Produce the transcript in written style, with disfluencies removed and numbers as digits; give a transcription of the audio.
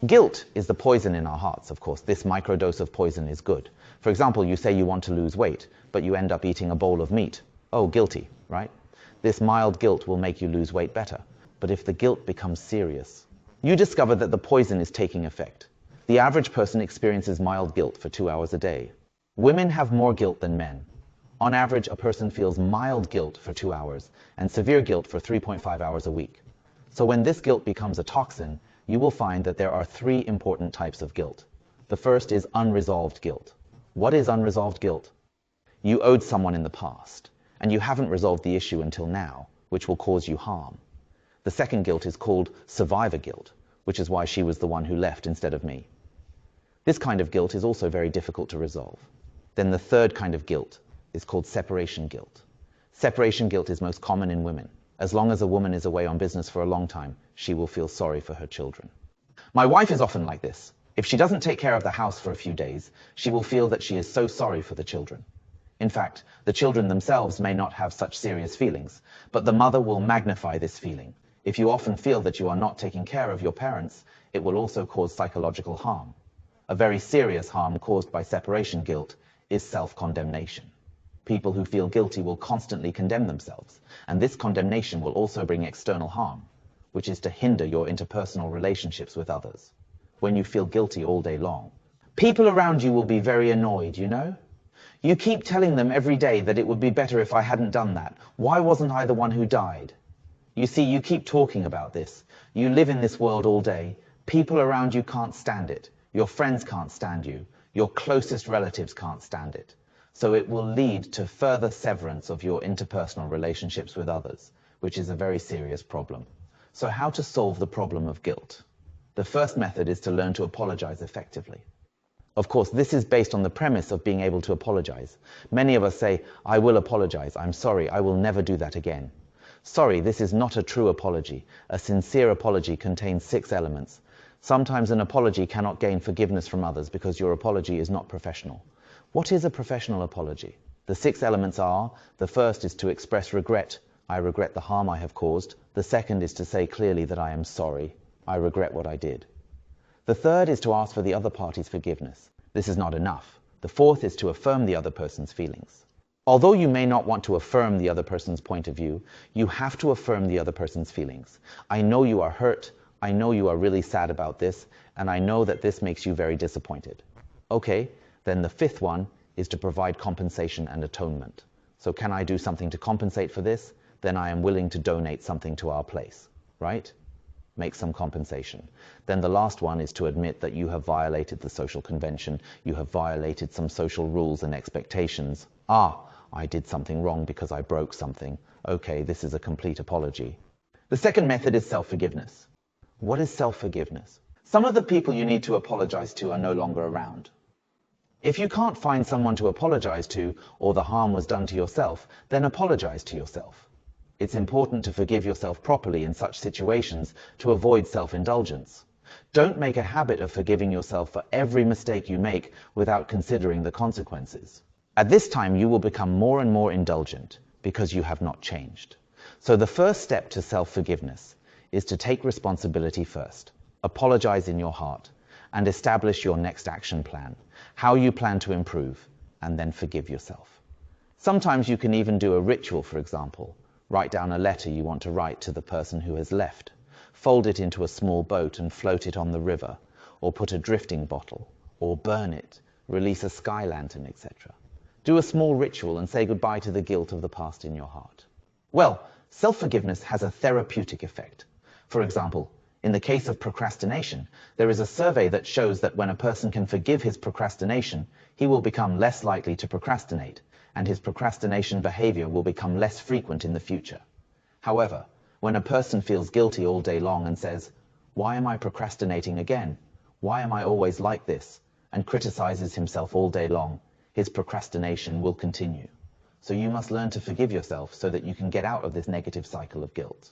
Guilt is the poison in our hearts, of course. This microdose of poison is good. For example, you say you want to lose weight, but you end up eating a bowl of meat. Oh, guilty, right? This mild guilt will make you lose weight better. But if the guilt becomes serious, you discover that the poison is taking effect. The average person experiences mild guilt for 2 hours a day. Women have more guilt than men. On average, a person feels mild guilt for 2 hours and severe guilt for 3.5 hours a week. So when this guilt becomes a toxin, you will find that there are 3 important types of guilt. The first is unresolved guilt. What is unresolved guilt? You owed someone in the past, and you haven't resolved the issue until now, which will cause you harm. The second guilt is called survivor guilt, which is why she was the one who left instead of me. This kind of guilt is also very difficult to resolve. Then the third kind of guilt is called separation guilt. Separation guilt is most common in women. As long as a woman is away on business for a long time, she will feel sorry for her children. My wife is often like this. If she doesn't take care of the house for a few days, she will feel that she is so sorry for the children. In fact, the children themselves may not have such serious feelings, but the mother will magnify this feeling. If you often feel that you are not taking care of your parents, it will also cause psychological harm. A very serious harm caused by separation guilt is self-condemnation. People who feel guilty will constantly condemn themselves, and this condemnation will also bring external harm, which is to hinder your interpersonal relationships with others. When you feel guilty all day long, people around you will be very annoyed, you know? You keep telling them every day that it would be better if I hadn't done that. Why wasn't I the one who died? You see, you keep talking about this. You live in this world all day. People around you can't stand it. Your friends can't stand you. Your closest relatives can't stand it. So it will lead to further severance of your interpersonal relationships with others, which is a very serious problem. So how to solve the problem of guilt? The first method is to learn to apologize effectively. Of course, this is based on the premise of being able to apologize. Many of us say, I will apologize, I'm sorry, I will never do that again. Sorry, this is not a true apology. A sincere apology contains 6 elements. Sometimes an apology cannot gain forgiveness from others because your apology is not professional. What is a professional apology? The 6 elements are: the first is to express regret. I regret the harm I have caused. The second is to say clearly that I am sorry. I regret what I did. The third is to ask for the other party's forgiveness. This is not enough. The fourth is to affirm the other person's feelings. Although you may not want to affirm the other person's point of view, you have to affirm the other person's feelings. I know you are hurt. I know you are really sad about this, and I know that this makes you very disappointed. Okay. Then the 5th one is to provide compensation and atonement. So can I do something to compensate for this? Then I am willing to donate something to our place, right? Make some compensation. Then the last one is to admit that you have violated the social convention. You have violated some social rules and expectations. I did something wrong because I broke something. Okay, this is a complete apology. The second method is self-forgiveness. What is self-forgiveness? Some of the people you need to apologize to are no longer around. If you can't find someone to apologize to, or the harm was done to yourself, then apologize to yourself. It's important to forgive yourself properly in such situations to avoid self-indulgence. Don't make a habit of forgiving yourself for every mistake you make without considering the consequences. At this time, you will become more and more indulgent because you have not changed. So the first step to self-forgiveness is to take responsibility first, apologize in your heart, and establish your next action plan, how you plan to improve, and then forgive yourself. Sometimes you can even do a ritual, for example. Write down a letter you want to write to the person who has left. Fold it into a small boat and float it on the river, or put a drifting bottle, or burn it, release a sky lantern, etc. Do a small ritual and say goodbye to the guilt of the past in your heart. Well, self-forgiveness has a therapeutic effect. For example, in the case of procrastination, there is a survey that shows that when a person can forgive his procrastination, he will become less likely to procrastinate, and his procrastination behavior will become less frequent in the future. However, when a person feels guilty all day long and says, "Why am I procrastinating again? Why am I always like this?" and criticizes himself all day long, his procrastination will continue. So you must learn to forgive yourself so that you can get out of this negative cycle of guilt.